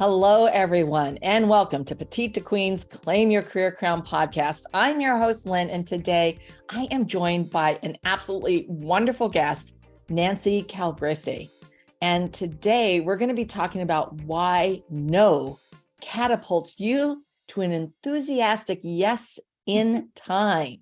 Hello, everyone, and welcome to Petite to Queen's Claim Your Career Crown podcast. I'm your host, Lynn, and today I am joined by an absolutely wonderful guest, Nancy Calabrese. And today we're going to be talking about why no catapults you to an enthusiastic yes in time.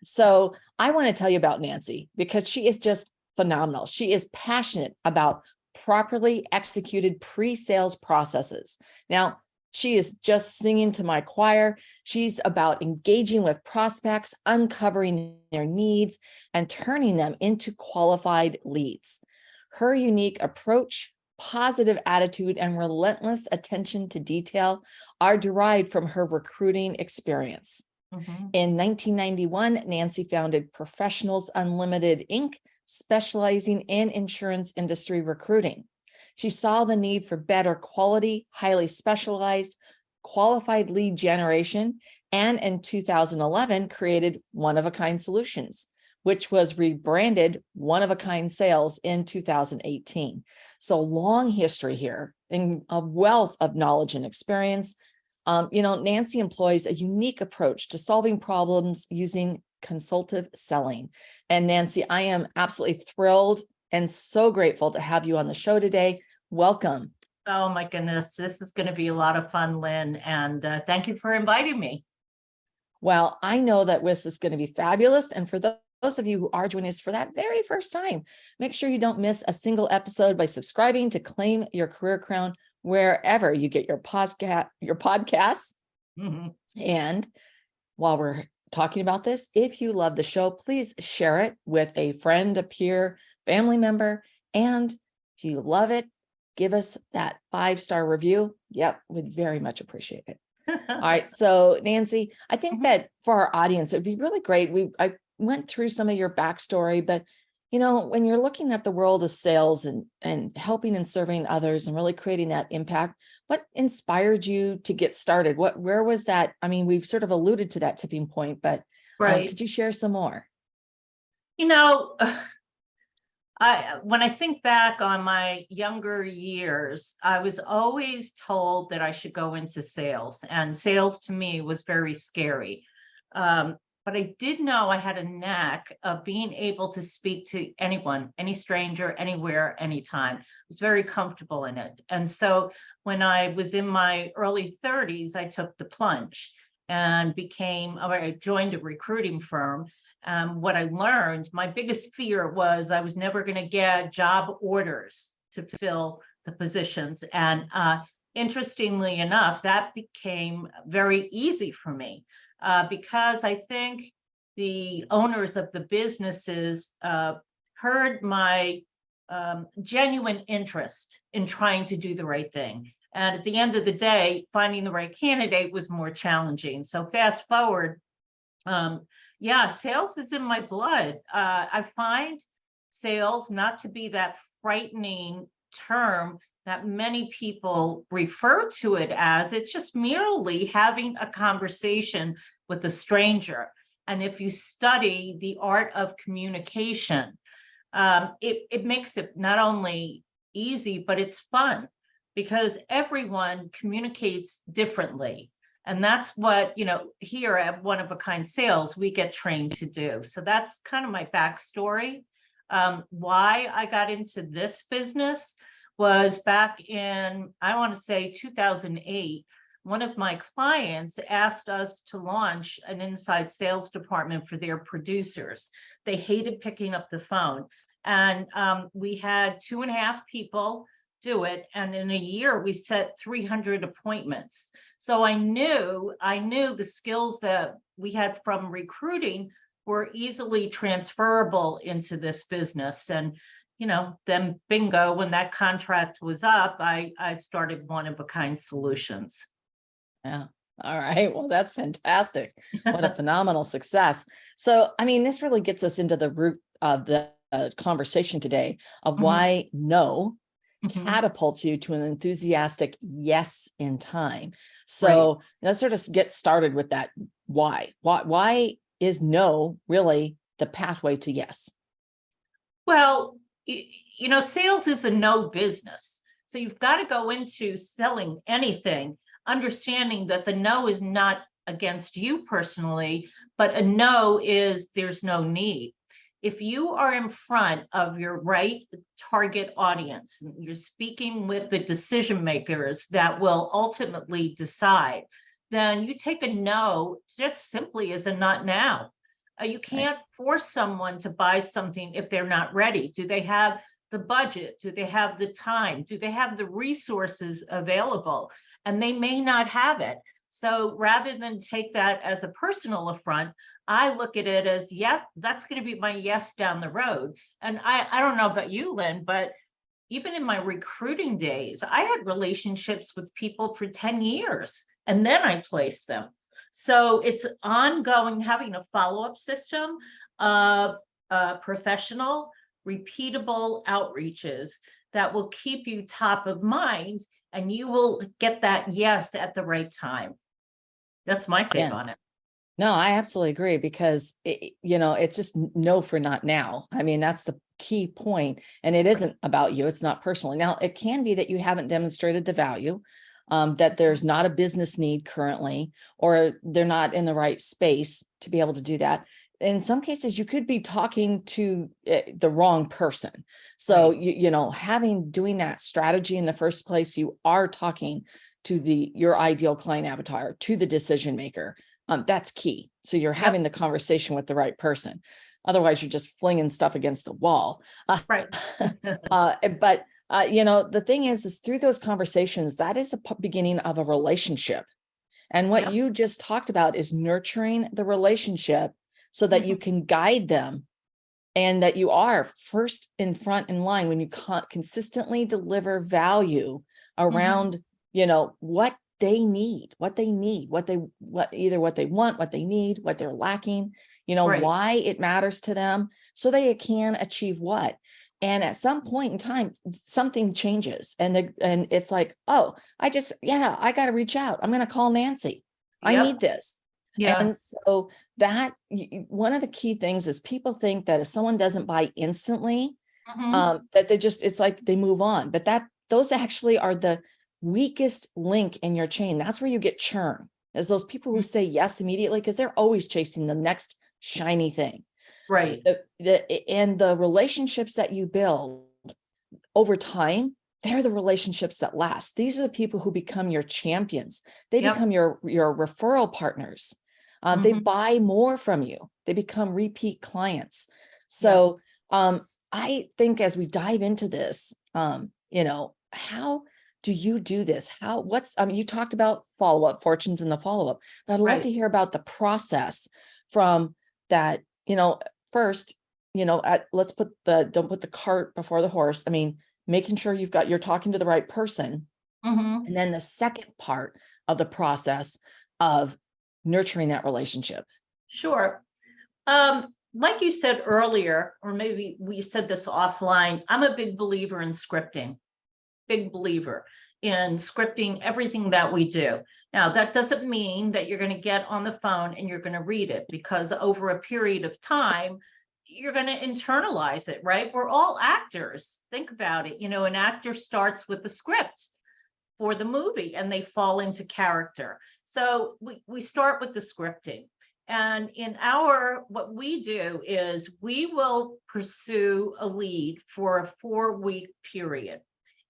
So I want to tell you about Nancy because she is just phenomenal. She is passionate about properly executed pre-sales processes. Now, she is just singing to my choir. She's about engaging with prospects, uncovering their needs, and turning them into qualified leads. Her unique approach, positive attitude, and relentless attention to detail are derived from her recruiting experience. In 1991, Nancy founded Professionals Unlimited, Inc., specializing in insurance industry recruiting. She saw the need for better quality, highly specialized, qualified lead generation, and in 2011 created One of a Kind Solutions, which was rebranded One of a Kind Sales in 2018. So long history here and a wealth of knowledge and experience. Nancy employs a unique approach to solving problems using consultative selling. And Nancy, I am absolutely thrilled and so grateful to have you on the show today. Welcome. Oh my goodness, this is going to be a lot of fun, Lynn, and thank you for inviting me. Well, I know that this is going to be fabulous. And for those of you who are joining us for that very first time, make sure you don't miss a single episode by subscribing to Claim Your Career Crown wherever you get your podcasts. And while we're talking about this, if you love the show, please share it with a friend, a peer, family member. And if you love it, give us that 5-star review. Yep, we'd very much appreciate it. All right. So Nancy, I think that for our audience, it'd be really great. I went through some of your backstory, but when you're looking at the world of sales and helping and serving others and really creating that impact, what inspired you to get started? Where was that? I mean, we've sort of alluded to that tipping point, but could you share some more? When I think back on my younger years, I was always told that I should go into sales, and sales to me was very scary. But I did know I had a knack of being able to speak to anyone, any stranger, anywhere, anytime. I was very comfortable in it. And so when I was in my early 30s, I took the plunge and I joined a recruiting firm. What I learned, my biggest fear was I was never going to get job orders to fill the positions. And interestingly enough, that became very easy for me. Because I think the owners of the businesses heard my genuine interest in trying to do the right thing. And at the end of the day, finding the right candidate was more challenging. So fast forward, sales is in my blood. I find sales not to be that frightening term that many people refer to it as. It's just merely having a conversation with a stranger. And if you study the art of communication, it makes it not only easy, but it's fun because everyone communicates differently. And that's what, here at One of a Kind Sales, we get trained to do. So that's kind of my backstory. Why I got into this business was back in, I want to say 2008, one of my clients asked us to launch an inside sales department for their producers. They hated picking up the phone. And we had 2.5 people do it. And in a year, we set 300 appointments. So I knew the skills that we had from recruiting were easily transferable into this business. And then bingo, when that contract was up, I started One of a Kind Solutions. Yeah. All right. Well, that's fantastic. What a phenomenal success. So, I mean, this really gets us into the root of the conversation today of why no catapults you to an enthusiastic yes in time. So let's sort of get started with that. Why is no really the pathway to yes? Well, sales is a no business. So you've got to go into selling anything, understanding that the no is not against you personally, but a no is there's no need. If you are in front of your right target audience, you're speaking with the decision makers that will ultimately decide, then you take a no just simply as a not now. You can't force someone to buy something if they're not ready. Do they have the budget? Do they have the time? Do they have the resources available? And they may not have it. So rather than take that as a personal affront, I look at it as, yes, that's going to be my yes down the road. And I don't know about you, Lynn, but even in my recruiting days, I had relationships with people for 10 years and then I placed them. So it's ongoing, having a follow-up system of professional, repeatable outreaches that will keep you top of mind, and you will get that yes at the right time. That's my take on it. No, I absolutely agree, because it's just no for not now. I mean, that's the key point, and it isn't about you. It's not personally. Now, it can be that you haven't demonstrated the value, that there's not a business need currently, or they're not in the right space to be able to do that. In some cases, you could be talking to the wrong person. So, right. Doing that strategy in the first place, you are talking to your ideal client avatar, to the decision maker. That's key. So you're having the conversation with the right person. Otherwise, you're just flinging stuff against the wall. Right. But the thing is through those conversations, that is a beginning of a relationship. And what you just talked about is nurturing the relationship so that you can guide them, and that you are first in front in line when you consistently deliver value around, what they need, what they want, what they need, what they're lacking, Right. why it matters to them, so they can achieve what. And at some point in time, something changes, and it's like, oh, I got to reach out. I'm going to call Nancy. I need this. Yeah. And so that one of the key things is people think that if someone doesn't buy instantly, that it's like they move on, but those actually are the weakest link in your chain. That's where you get churn, is those people who say yes immediately, because they're always chasing the next shiny thing. Right. And the relationships that you build over time, they're the relationships that last. These are the people who become your champions. They become your referral partners. They buy more from you. They become repeat clients. So I think as we dive into this, how do you do this? You talked about follow-up, fortunes in the follow-up, but I'd love to hear about the process from that, first, let's don't put the cart before the horse. I mean, making sure you're talking to the right person. And then the second part of the process of nurturing that relationship. Sure. Like you said earlier, or maybe we said this offline, I'm a big believer in scripting. Big believer in scripting everything that we do. Now, that doesn't mean that you're going to get on the phone and you're going to read it, because over a period of time, you're going to internalize it, right? We're all actors. Think about it. An actor starts with the script for the movie and they fall into character. So we start with the scripting. And what we do is we will pursue a lead for a 4-week period.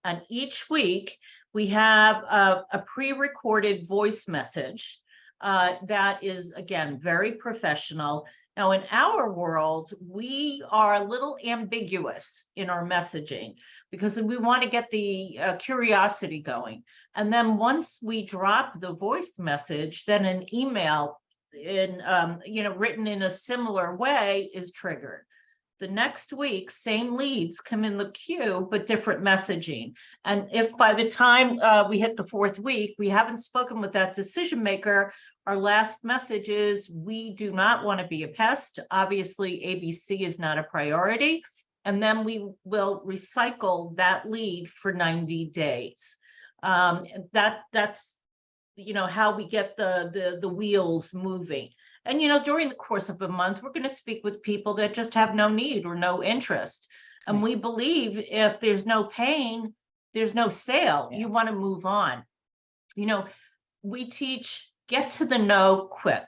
And each week we have a pre-recorded voice message that is, again, very professional. Now, in our world, we are a little ambiguous in our messaging because we want to get the curiosity going. And then once we drop the voice message, then an email written in a similar way is triggered. The next week, same leads come in the queue, but different messaging. And if by the time we hit the 4th week, we haven't spoken with that decision maker, our last message is, we do not want to be a pest. Obviously, ABC is not a priority. And then we will recycle that lead for 90 days. That's how we get the wheels moving. And, during the course of a month, we're going to speak with people that just have no need or no interest. And we believe if there's no pain, there's no sale. Yeah. You want to move on. We teach get to the no quick.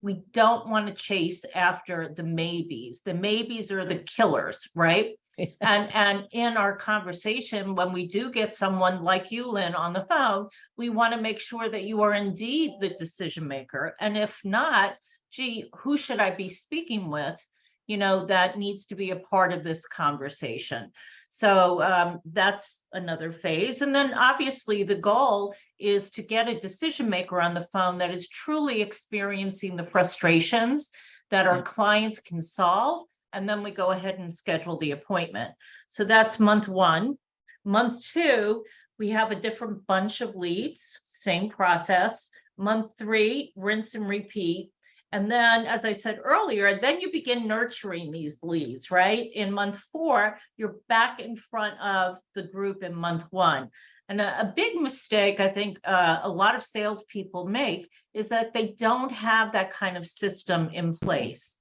We don't want to chase after the maybes. The maybes are the killers, right? And in our conversation, when we do get someone like you, Lynn, on the phone, we want to make sure that you are indeed the decision maker. And if not, gee, who should I be speaking with? That needs to be a part of this conversation. So that's another phase. And then obviously the goal is to get a decision maker on the phone that is truly experiencing the frustrations that our clients can solve. And then we go ahead and schedule the appointment. So that's month 1. Month 2, we have a different bunch of leads, same process. Month 3, rinse and repeat. And then, as I said earlier, then you begin nurturing these leads, right? In month 4, you're back in front of the group in month 1. And a big mistake I think a lot of salespeople make is that they don't have that kind of system in place,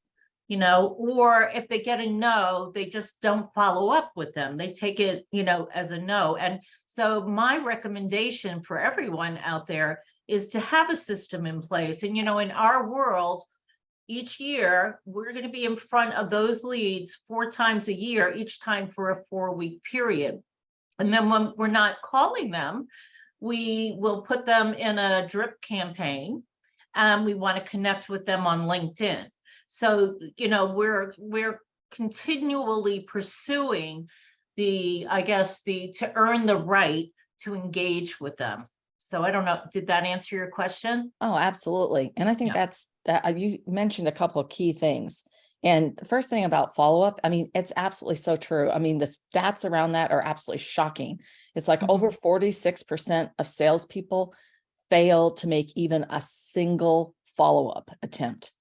or if they get a no, they just don't follow up with them. They take it, as a no. And so my recommendation for everyone out there is to have a system in place. And, in our world, each year, we're going to be in front of those leads 4 times a year, each time for a 4-week period. And then when we're not calling them, we will put them in a drip campaign, and we want to connect with them on LinkedIn. So, we're continually pursuing to earn the right to engage with them. So I don't know, did that answer your question? Oh, absolutely. And I think that's that you mentioned a couple of key things. And the first thing about follow-up, I mean, it's absolutely so true. I mean, the stats around that are absolutely shocking. It's like over 46% of salespeople fail to make even a single follow-up attempt.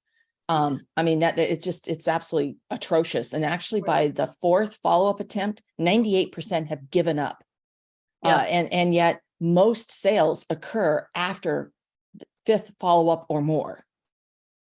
I mean, that it's absolutely atrocious. And actually by the 4th follow-up attempt, 98% have given up. And yet most sales occur after the 5th follow-up or more.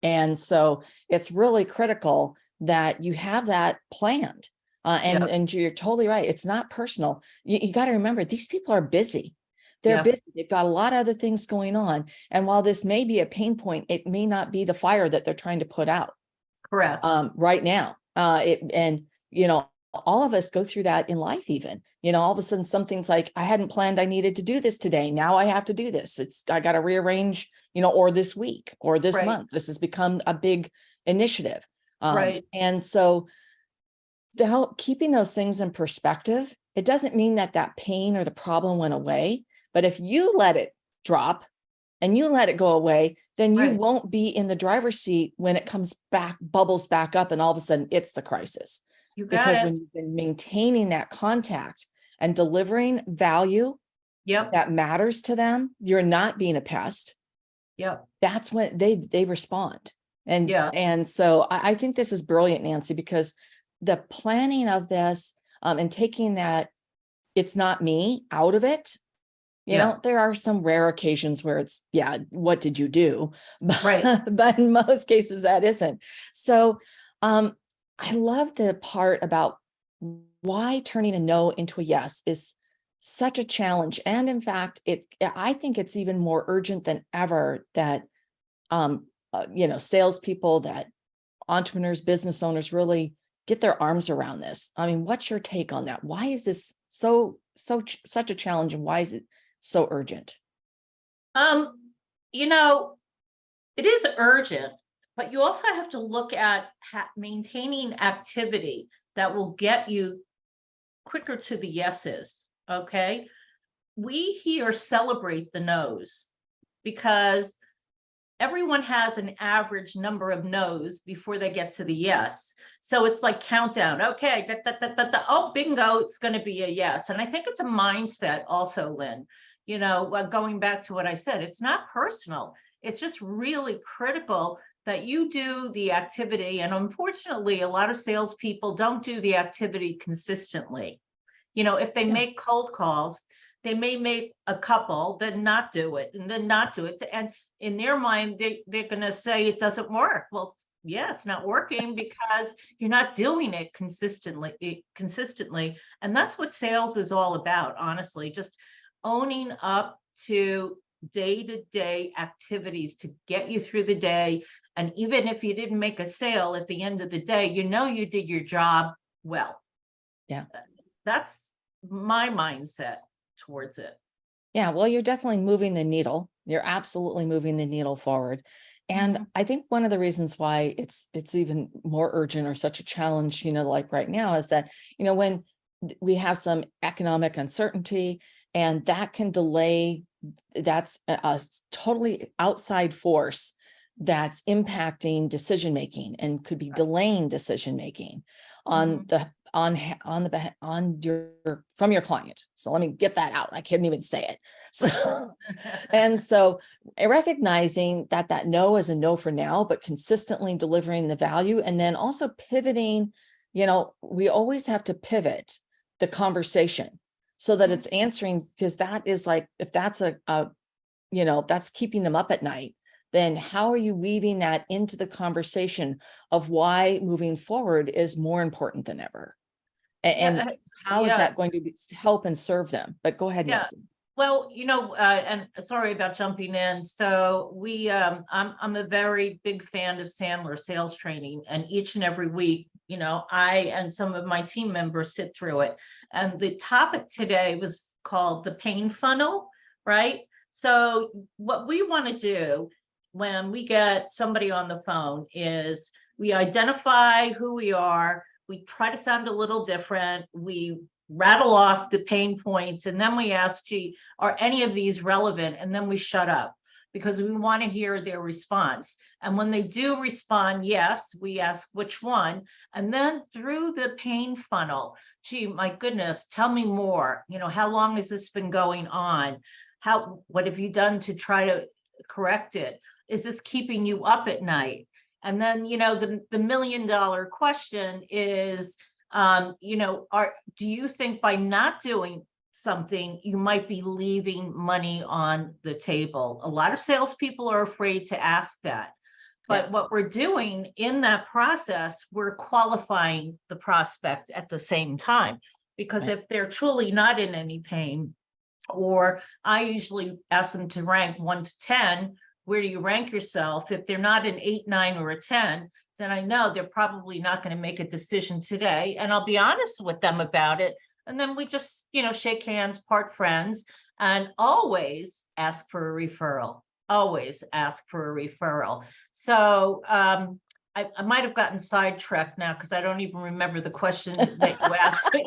And so it's really critical that you have that planned. And you're totally right. It's not personal. You got to remember, these people are busy. They're busy. They've got a lot of other things going on. And while this may be a pain point, it may not be the fire that they're trying to put out. Correct. Right now. All of us go through that in life, even, all of a sudden something's like, I hadn't planned I needed to do this today. Now I have to do this. I got to rearrange, or this week or this month. This has become a big initiative. And so keeping those things in perspective, it doesn't mean that pain or the problem went away. But if you let it drop and you let it go away, then you won't be in the driver's seat when it comes back, bubbles back up, and all of a sudden it's the crisis. Because when you've been maintaining that contact and delivering value that matters to them, you're not being a pest. That's when they respond. And so I think this is brilliant, Nancy, because the planning of this and taking that it's not me out of it. There are some rare occasions where it's, what did you do? But in most cases that isn't. So I love the part about why turning a no into a yes is such a challenge. And in fact, I think it's even more urgent than ever that, salespeople, that entrepreneurs, business owners really get their arms around this. I mean, what's your take on that? Why is this such a challenge, and why is it so urgent? It is urgent, but you also have to look at maintaining activity that will get you quicker to the yeses. Okay. We here celebrate the no's because everyone has an average number of no's before they get to the yes. So it's like countdown. Okay. Oh, bingo. It's going to be a yes. And I think it's a mindset also, Lynn, going back to what I said, it's not personal. It's just really critical that you do the activity. And unfortunately, a lot of salespeople don't do the activity consistently. If they make cold calls, they may make a couple, then not do it, and then not do it. And in their mind, they're going to say it doesn't work. Well, yeah, it's not working because you're not doing it consistently. And that's what sales is all about, honestly, just owning up to day-to-day activities to get you through the day. And even if you didn't make a sale at the end of the day, you know you did your job well. Yeah. That's my mindset towards it. Yeah, well, you're definitely moving the needle. You're absolutely moving the needle forward. And Mhm. I think one of the reasons why it's even more urgent or such a challenge, like right now, is that, when we have some economic uncertainty and that can delay, that's a totally outside force that's impacting decision making and could be Right. delaying decision making on Mhm. the on your from your client. So let me get that out. I can't even say it. So and so recognizing that no is a no for now, but consistently delivering the value, and then also pivoting, we always have to pivot the conversation so that Mhm. it's answering, because that is like, if that's if that's keeping them up at night, then how are you weaving that into the conversation of why moving forward is more important than ever? And Yeah, how is yeah, that going to help and serve them? But go ahead, yeah. Nancy. Well, and sorry about jumping in. So I'm a very big fan of Sandler sales training, and each and every week, I and some of my team members sit through it. And the topic today was called the pain funnel, right? So what we want to do when we get somebody on the phone is we identify who we are. We try to sound a little different. We rattle off the pain points, and then we ask, gee, are any of these relevant? And then we shut up because we want to hear their response. And when they do respond yes, we ask which one. And then through the pain funnel, gee, my goodness, tell me more. How long has this been going on? What have you done to try to correct it? Is this keeping you up at night? And then, the $1 million question is, do you think by not doing something, you might be leaving money on the table? A lot of salespeople are afraid to ask that. Yeah, But what we're doing in that process, we're qualifying the prospect at the same time. Because right. if they're truly not in any pain, or I usually ask them to rank 1 to 10, where do you rank yourself? If they're not an 8, 9, or a 10, then I know they're probably not going to make a decision today. And I'll be honest with them about it. And then we just, shake hands, part friends, and always ask for a referral. Always ask for a referral. So I might have gotten sidetracked now because I don't even remember the question that you asked me.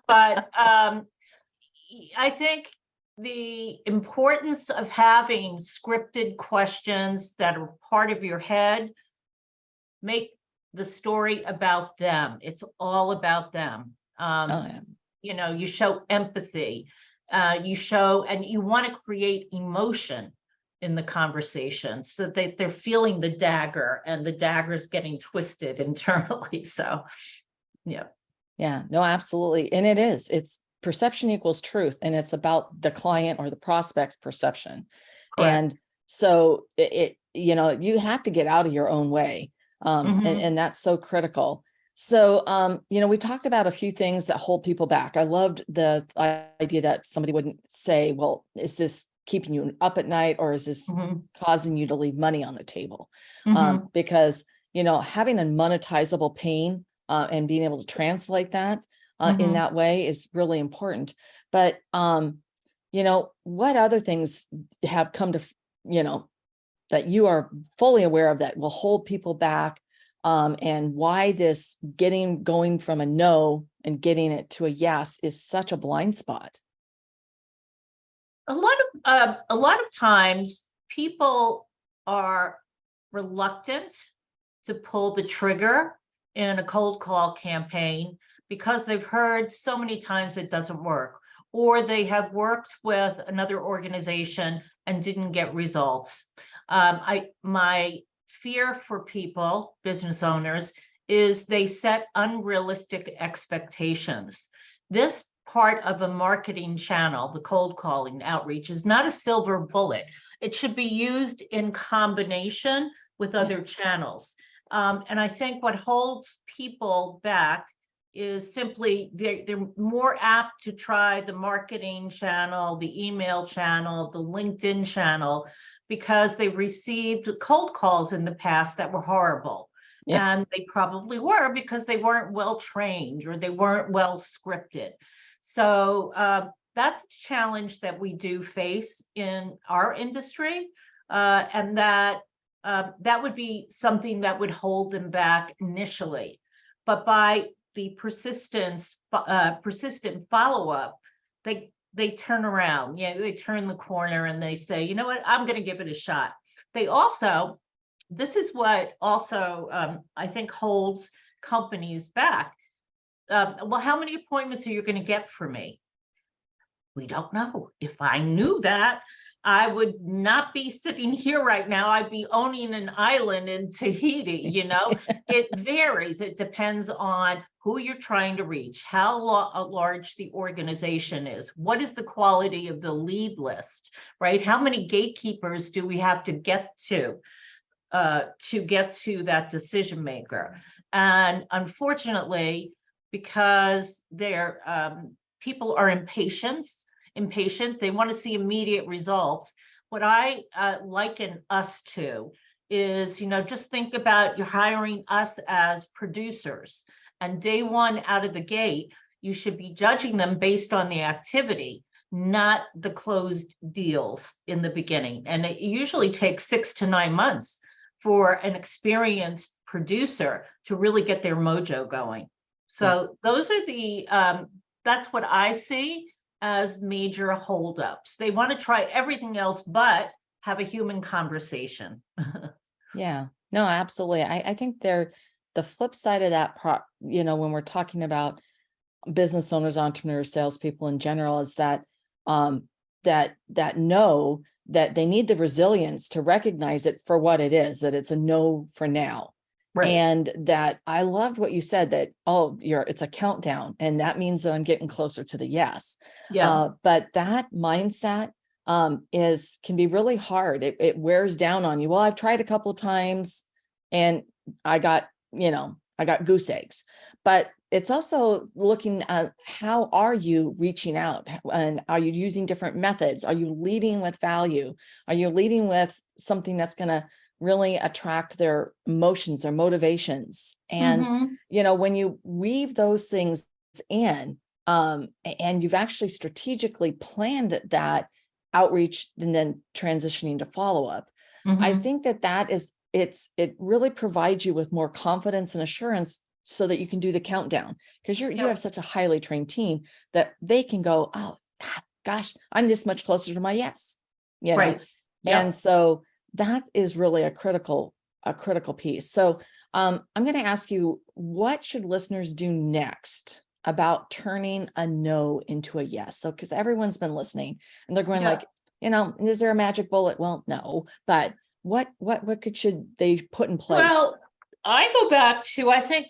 But I think the importance of having scripted questions that are part of your head make the story about them. It's all about them. Oh, yeah. You show empathy, and you want to create emotion in the conversation so that they're feeling the dagger and the dagger's getting twisted internally. So, yeah. Yeah, no, absolutely. And it's perception equals truth, and it's about the client or the prospect's perception. Correct. And so you have to get out of your own way. Mhm. And that's so critical. So, we talked about a few things that hold people back. I loved the idea that somebody wouldn't say, well, is this keeping you up at night, or is this Mhm. causing you to leave money on the table? Mhm. Because, having a monetizable pain, and being able to translate that in Mhm. that way is really important. But what other things have come to that you are fully aware of that will hold people back, and why this going from a no and getting it to a yes is such a blind spot? A lot of times people are reluctant to pull the trigger in a cold call campaign because they've heard so many times it doesn't work, or they have worked with another organization and didn't get results. My fear for people, business owners, is they set unrealistic expectations. This part of a marketing channel, the cold calling outreach, is not a silver bullet. It should be used in combination with other channels. And I think what holds people back is simply they're more apt to try the marketing channel, the email channel, the LinkedIn channel, because they received cold calls in the past that were horrible. Yeah. And they probably were because they weren't well trained or they weren't well scripted. So that's a challenge that we do face in our industry. And that would be something that would hold them back initially. But by the persistent follow-up, they turn around. They turn the corner and they say, you know what, I'm going to give it a shot. They also, this is what also I think holds companies back. Well, how many appointments are you going to get for me? We don't know. If I knew that, I would not be sitting here right now. I'd be owning an island in Tahiti, It varies. It depends on who you're trying to reach, how large the organization is, what is the quality of the lead list, right? How many gatekeepers do we have to get to that decision maker? And unfortunately, because people are impatient, they want to see immediate results. What I liken us to is, just think about you're hiring us as producers, and day one out of the gate, you should be judging them based on the activity, not the closed deals in the beginning. And it usually takes 6 to 9 months for an experienced producer to really get their mojo going. So those are that's what I see as major holdups. They want to try everything else but have a human conversation. Yeah, no, absolutely. I think they're the flip side of that, when we're talking about business owners, entrepreneurs, salespeople in general, is that that know that they need the resilience to recognize it for what it is, that it's a no for now. Right. And that I loved what you said, that, it's a countdown. And that means that I'm getting closer to the yes. Yeah. But that mindset can be really hard. It wears down on you. Well, I've tried a couple of times and I got goose eggs. But it's also looking at how are you reaching out, and are you using different methods? Are you leading with value? Are you leading with something that's going to really attract their emotions or motivations? And, when you weave those things in, and you've actually strategically planned that outreach and then transitioning to follow-up, I think it really provides you with more confidence and assurance so that you can do the countdown, because you have such a highly trained team that they can go, oh gosh, I'm this much closer to my yes, Right. And so that is really a critical piece. So I'm going to ask you, what should listeners do next about turning a no into a yes? So, because everyone's been listening and they're going is there a magic bullet? Well, no, but what should they put in place? Well, I go back to, I think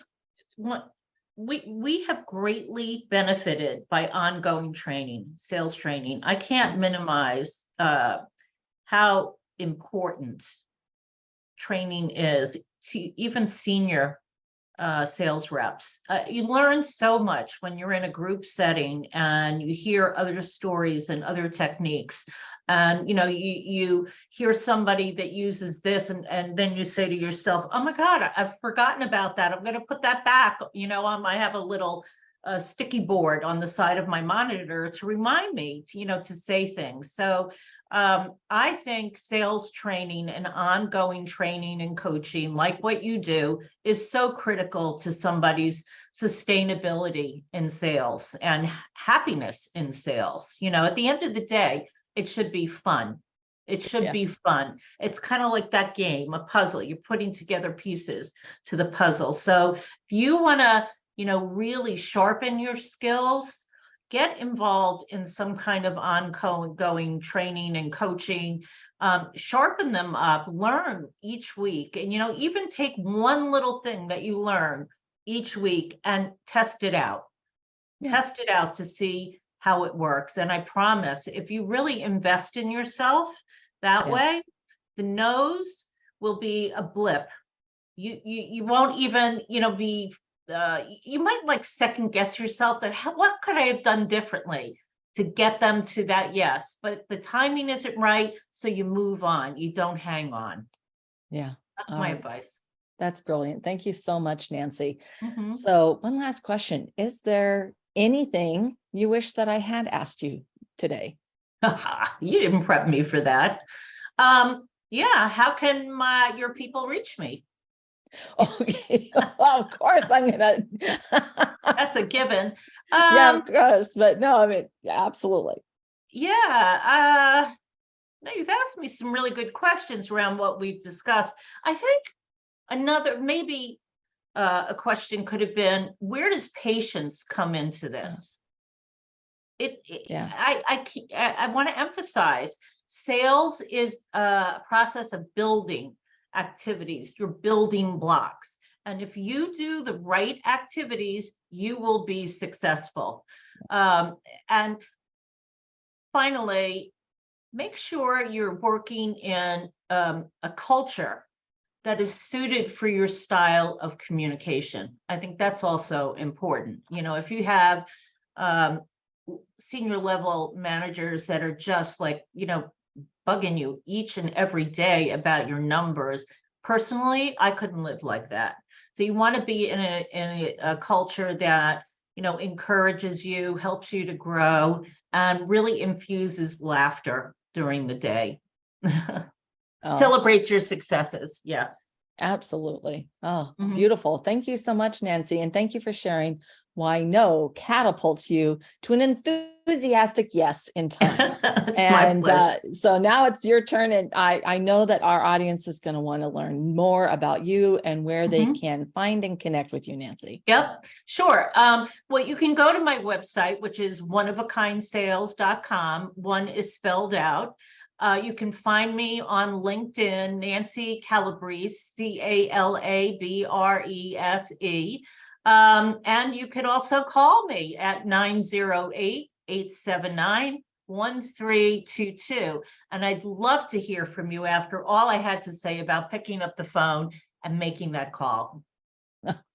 we have greatly benefited by ongoing training, sales training. I can't minimize how important training is to even senior sales reps. You learn so much when you're in a group setting and you hear other stories and other techniques. And you hear somebody that uses this, and then you say to yourself, oh my God, I've forgotten about that. I'm going to put that back. I have a little sticky board on the side of my monitor to remind me to say things. So I think sales training and ongoing training and coaching, like what you do, is so critical to somebody's sustainability in sales and happiness in sales. At the end of the day, it should be fun. It should be fun. It's kind of like that game, a puzzle. You're putting together pieces to the puzzle. So if you want to, really sharpen your skills, get involved in some kind of ongoing training and coaching, sharpen them up, learn each week, and, even take one little thing that you learn each week and test it out. Test it out to see how it works. And I promise, if you really invest in yourself that way, the no's will be a blip. You won't even, be, you might like second guess yourself that what could I have done differently to get them to that yes, but the timing isn't right, so you move on. You don't hang on. Yeah. That's my advice. That's brilliant. Thank you so much, Nancy. Mhm. So one last question. Is there anything you wish that I had asked you today? You didn't prep me for that. Yeah, how can your people reach me? Okay. Well, of course I'm gonna. That's a given. Yeah, of course. But no, I mean, yeah, absolutely. Yeah. No, you've asked me some really good questions around what we've discussed. I think another, maybe a question could have been, where does patience come into this? Yeah. I want to emphasize, sales is a process of building activities. You're building blocks. And if you do the right activities, you will be successful. And finally, make sure you're working in a culture that is suited for your style of communication. I think that's also important. If you have senior level managers that are just like, bugging you each and every day about your numbers, personally, I couldn't live like that. So you want to be in a culture that, encourages you, helps you to grow, and really infuses laughter during the day. Celebrates your successes. Yeah. Absolutely. Oh, Mhm. beautiful. Thank you so much, Nancy. And thank you for sharing why no catapults you to an enthusiastic yes in time. It's my pleasure. So now it's your turn. And I know that our audience is going to want to learn more about you and where they Mhm. can find and connect with you, Nancy. Yep, sure. Well, you can go to my website, which is oneofakindSales.com. One is spelled out. You can find me on LinkedIn, Nancy Calabrese, Calabrese. And you could also call me at 908-879-1322. And I'd love to hear from you after all I had to say about picking up the phone and making that call.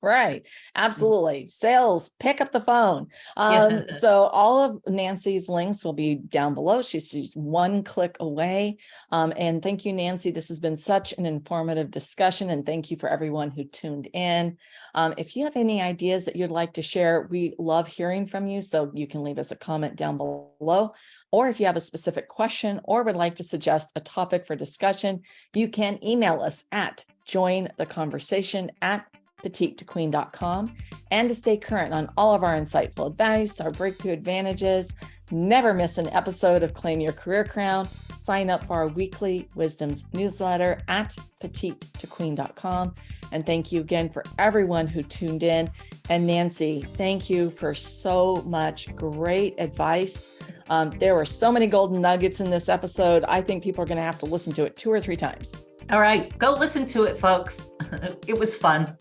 Right. Absolutely. Sales, pick up the phone. Yeah. So all of Nancy's links will be down below. She's one click away. And thank you, Nancy. This has been such an informative discussion. And thank you for everyone who tuned in. If you have any ideas that you'd like to share, we love hearing from you. So you can leave us a comment down below. Or if you have a specific question or would like to suggest a topic for discussion, you can email us at jointheconversation@petitetoqueen.com. And to stay current on all of our insightful advice, our breakthrough advantages, never miss an episode of Claim Your Career Crown, sign up for our weekly wisdoms newsletter at petitetoqueen.com. And thank you again for everyone who tuned in. And Nancy, thank you for so much great advice. There were so many golden nuggets in this episode. I think people are going to have to listen to it 2 or 3 times. All right, go listen to it, folks. It was fun.